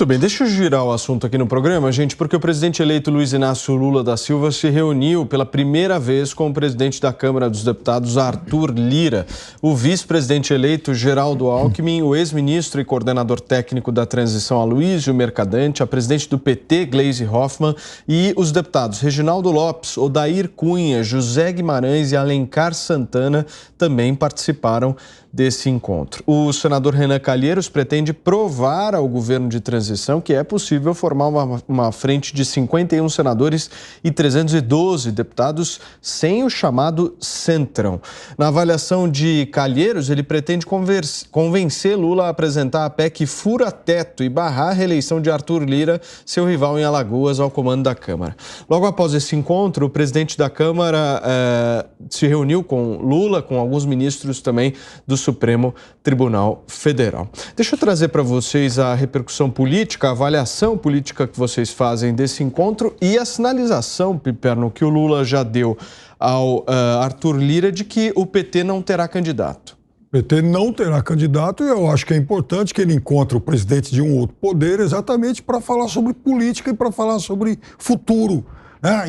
Tudo bem, deixa eu girar o assunto aqui no programa, gente, porque o presidente eleito Luiz Inácio Lula da Silva se reuniu pela primeira vez com o presidente da Câmara dos Deputados, Arthur Lira, o vice-presidente eleito Geraldo Alckmin, o ex-ministro e coordenador técnico da transição Aloysio Mercadante, a presidente do PT, Gleisi Hoffmann, e os deputados Reginaldo Lopes, Odair Cunha, José Guimarães e Alencar Santana também participaram desse encontro. O senador Renan Calheiros pretende provar ao governo de transição que é possível formar uma frente de 51 senadores e 312 deputados sem o chamado centrão. Na avaliação de Calheiros, ele pretende convencer Lula a apresentar a PEC fura-teto e barrar a reeleição de Arthur Lira, seu rival em Alagoas, ao comando da Câmara. Logo após esse encontro, o presidente da Câmara se reuniu com Lula, com alguns ministros também do Supremo Tribunal Federal. Deixa eu trazer para vocês a repercussão política, a avaliação política que vocês fazem desse encontro e a sinalização, Piperno, que o Lula já deu ao Arthur Lira de que o PT não terá candidato. O PT não terá candidato e eu acho que é importante que ele encontre o presidente de um outro poder exatamente para falar sobre política e para falar sobre futuro.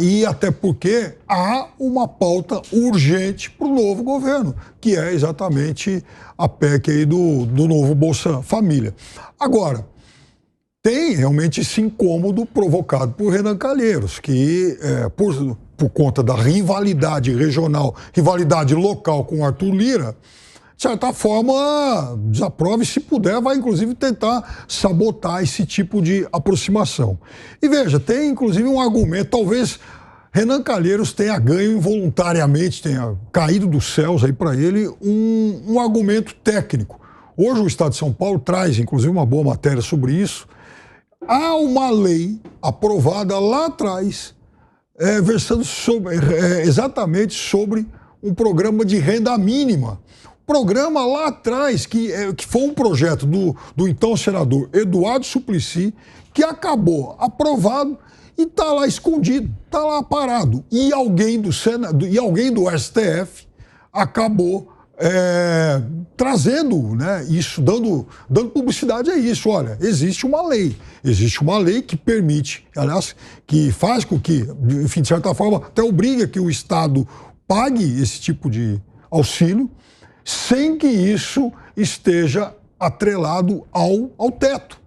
E até porque há uma pauta urgente para o novo governo, que é exatamente a PEC aí do novo Bolsa Família. Agora, tem realmente esse incômodo provocado por Renan Calheiros, que por conta da rivalidade regional, rivalidade local com Arthur Lira, de certa forma, desaprova e, se puder, vai inclusive tentar sabotar esse tipo de aproximação. E veja, tem inclusive um argumento, talvez Renan Calheiros tenha ganho involuntariamente, tenha caído dos céus aí para ele um argumento técnico. Hoje o Estado de São Paulo traz, inclusive, uma boa matéria sobre isso. Há uma lei aprovada lá atrás, versando exatamente sobre um programa de renda mínima. Programa lá atrás, que foi um projeto do então senador Eduardo Suplicy, que acabou aprovado e está lá escondido, está lá parado. E alguém do STF acabou trazendo, isso, dando publicidade a isso. Olha, existe uma lei que permite, aliás, que faz com que, enfim, de certa forma, até obriga que o Estado pague esse tipo de auxílio, sem que isso esteja atrelado ao teto.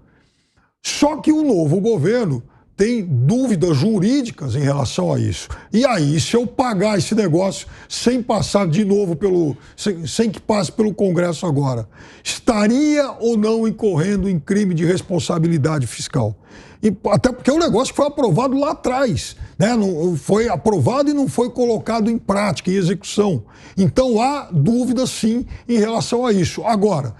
Só que o novo governo tem dúvidas jurídicas em relação a isso. E aí, se eu pagar esse negócio sem passar de novo sem que passe pelo Congresso agora, estaria ou não incorrendo em crime de responsabilidade fiscal? E até porque o negócio foi aprovado lá atrás, não foi aprovado e não foi colocado em prática, em execução. Então há dúvida sim em relação a isso. Agora,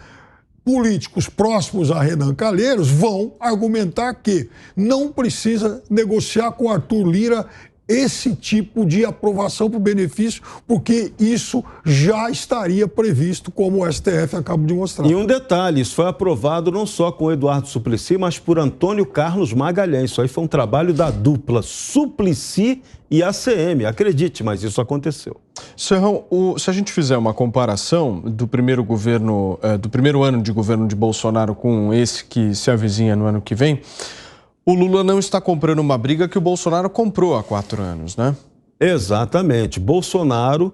políticos próximos a Renan Calheiros vão argumentar que não precisa negociar com Arthur Lira esse tipo de aprovação para o benefício, porque isso já estaria previsto, como o STF acaba de mostrar. E um detalhe, isso foi aprovado não só com o Eduardo Suplicy, mas por Antônio Carlos Magalhães. Isso aí foi um trabalho da dupla Suplicy e ACM, acredite, mas isso aconteceu. Serrão, se a gente fizer uma comparação do primeiro ano de governo de Bolsonaro com esse que se avizinha no ano que vem, o Lula não está comprando uma briga que o Bolsonaro comprou há 4 anos, né? Exatamente. Bolsonaro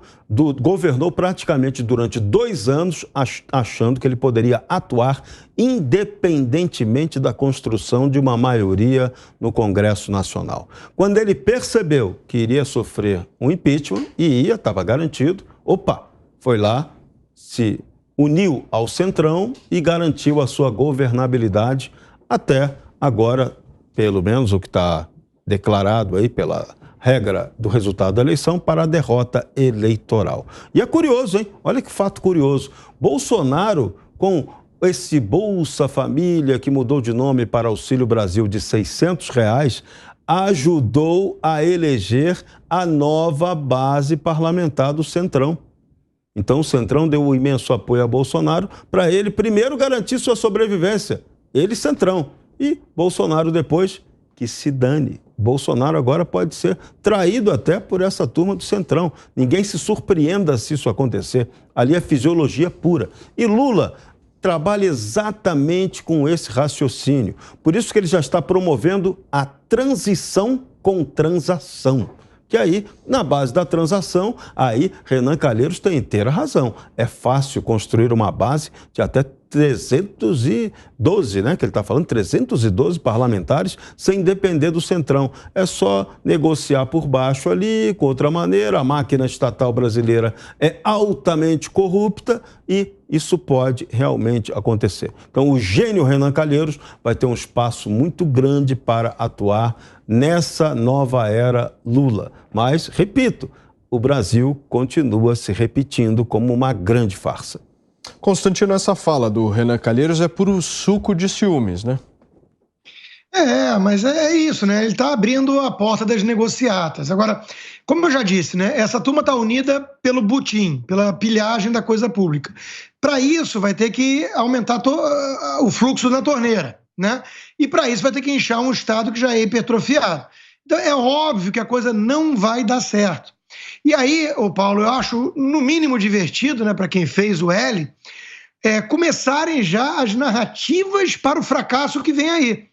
governou praticamente durante 2 anos achando que ele poderia atuar independentemente da construção de uma maioria no Congresso Nacional. Quando ele percebeu que iria sofrer um impeachment, estava garantido, foi lá, se uniu ao Centrão e garantiu a sua governabilidade até agora, pelo menos o que está declarado aí pela regra do resultado da eleição, para a derrota eleitoral. E é curioso, hein? Olha que fato curioso. Bolsonaro, com esse Bolsa Família, que mudou de nome para Auxílio Brasil de R$600, ajudou a eleger a nova base parlamentar do Centrão. Então o Centrão deu um imenso apoio a Bolsonaro para ele primeiro garantir sua sobrevivência. Ele, Centrão. E Bolsonaro depois, que se dane. Bolsonaro agora pode ser traído até por essa turma do Centrão. Ninguém se surpreenda se isso acontecer. Ali é fisiologia pura. E Lula trabalha exatamente com esse raciocínio. Por isso que ele já está promovendo a transição com transação. Que aí, na base da transação, aí Renan Calheiros tem inteira razão. É fácil construir uma base de até 312, né? Que ele está falando, 312 parlamentares, sem depender do Centrão. É só negociar por baixo ali, com outra maneira. A máquina estatal brasileira é altamente corrupta e isso pode realmente acontecer. Então, o gênio Renan Calheiros vai ter um espaço muito grande para atuar nessa nova era Lula. Mas, repito, o Brasil continua se repetindo como uma grande farsa. Constantino, essa fala do Renan Calheiros é puro suco de ciúmes, né? Mas é isso, né? Ele está abrindo a porta das negociatas. Agora, como eu já disse, né? Essa turma está unida pelo butim, pela pilhagem da coisa pública. Para isso, vai ter que aumentar o fluxo na torneira, né? E para isso vai ter que inchar um Estado que já é hipertrofiado. Então, é óbvio que a coisa não vai dar certo. E aí, Paulo, eu acho no mínimo divertido, né, para quem fez o L, começarem já as narrativas para o fracasso que vem aí.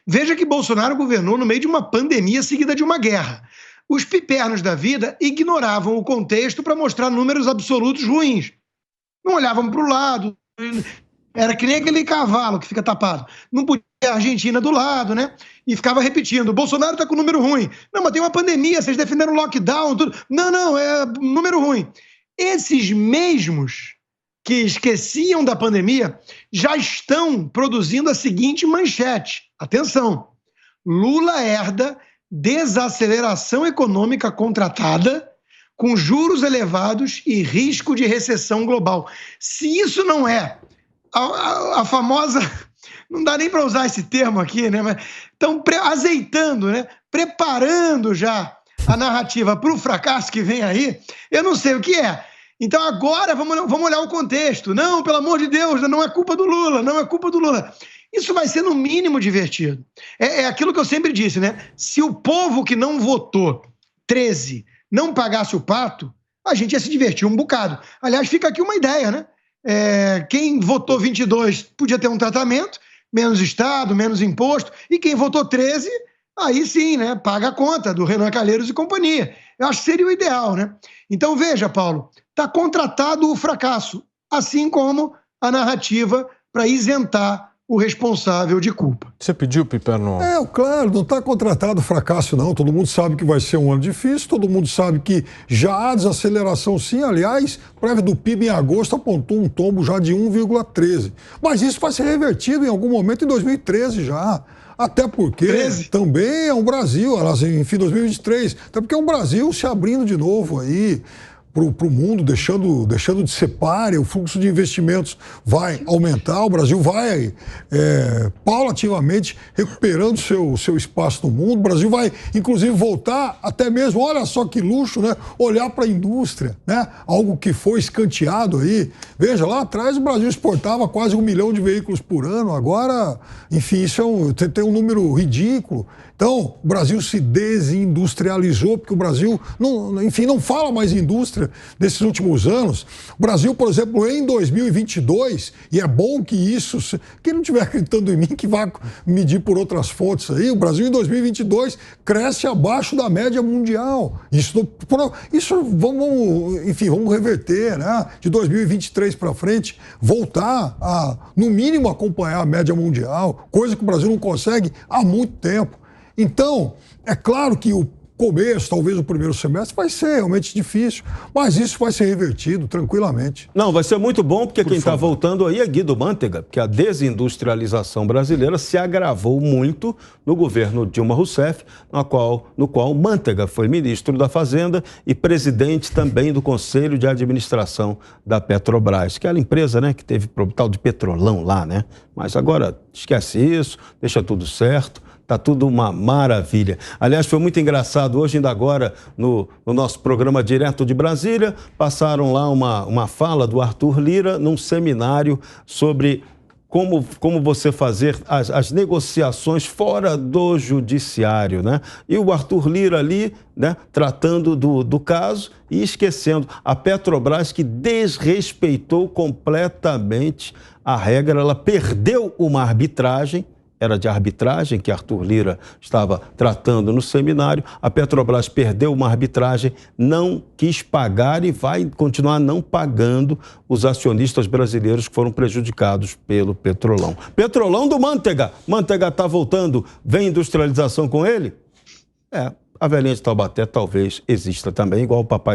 Veja que Bolsonaro governou no meio de uma pandemia seguida de uma guerra. Os pipernos da vida ignoravam o contexto para mostrar números absolutos ruins. Não olhavam para o lado, era que nem aquele cavalo que fica tapado. Não podia a Argentina do lado, né? E ficava repetindo, Bolsonaro está com número ruim. Não, mas tem uma pandemia, vocês defenderam lockdown, tudo. Não, é número ruim. Esses mesmos que esqueciam da pandemia já estão produzindo a seguinte manchete. Atenção, Lula herda desaceleração econômica contratada com juros elevados e risco de recessão global. Se isso não é a famosa... Não dá nem para usar esse termo aqui, né? Mas estão azeitando, né? Preparando já a narrativa para o fracasso que vem aí. Eu não sei o que é. Então agora vamos olhar o contexto. Não, pelo amor de Deus, não é culpa do Lula, não é culpa do Lula. Isso vai ser no mínimo divertido. É aquilo que eu sempre disse, né? Se o povo que não votou 13 não pagasse o pato, a gente ia se divertir um bocado. Aliás, fica aqui uma ideia, né? Quem votou 22 podia ter um tratamento, menos Estado, menos imposto, e quem votou 13, aí sim, né, paga a conta do Renan Calheiros e companhia. Eu acho que seria o ideal, né? Então veja, Paulo, está contratado o fracasso, assim como a narrativa para isentar o responsável de culpa. Você pediu, Piperno? Claro, não está contratado fracasso, não. Todo mundo sabe que vai ser um ano difícil, todo mundo sabe que já há desaceleração, sim. Aliás, prévia do PIB em agosto apontou um tombo já de 1,13. Mas isso vai ser revertido em algum momento em 2013 já. Até porque 13? Também é um Brasil, enfim, 2023. Até porque é um Brasil se abrindo de novo aí para o mundo, deixando de ser páreo, o fluxo de investimentos vai aumentar, o Brasil vai paulativamente recuperando seu espaço no mundo, o Brasil vai, inclusive, voltar até mesmo, olha só que luxo, né? Olhar para a indústria, né? Algo que foi escanteado aí. Veja, lá atrás o Brasil exportava quase 1 milhão de veículos por ano, agora, enfim, isso tem um número ridículo. Então, o Brasil se desindustrializou, porque o Brasil, não fala mais em indústria desses últimos anos. O Brasil, por exemplo, em 2022, e é bom que isso, quem não estiver acreditando em mim, que vá medir por outras fontes aí, o Brasil em 2022 cresce abaixo da média mundial. Isso vamos reverter, né? De 2023 para frente, voltar a, no mínimo, acompanhar a média mundial, coisa que o Brasil não consegue há muito tempo. Então, é claro que o começo, talvez o primeiro semestre, vai ser realmente difícil, mas isso vai ser revertido tranquilamente. Não, vai ser muito bom, porque quem está voltando aí é Guido Mantega, porque a desindustrialização brasileira se agravou muito no governo Dilma Rousseff, no qual Mantega foi ministro da Fazenda e presidente também do Conselho de Administração da Petrobras, aquela empresa, né, que teve tal de petrolão lá, né? Mas agora esquece isso, deixa tudo certo. Tá tudo uma maravilha. Aliás, foi muito engraçado. Hoje, ainda agora, no nosso programa Direto de Brasília, passaram lá uma fala do Arthur Lira num seminário sobre como você fazer as negociações fora do judiciário, né? E o Arthur Lira ali, né, tratando do caso e esquecendo a Petrobras, que desrespeitou completamente a regra. Ela perdeu uma arbitragem, era de arbitragem que Arthur Lira estava tratando no seminário. A Petrobras perdeu uma arbitragem, não quis pagar e vai continuar não pagando os acionistas brasileiros que foram prejudicados pelo Petrolão. Petrolão do Manteiga. Manteiga está voltando, vem industrialização com ele? A velhinha de Taubaté talvez exista também, igual o Papai Noel.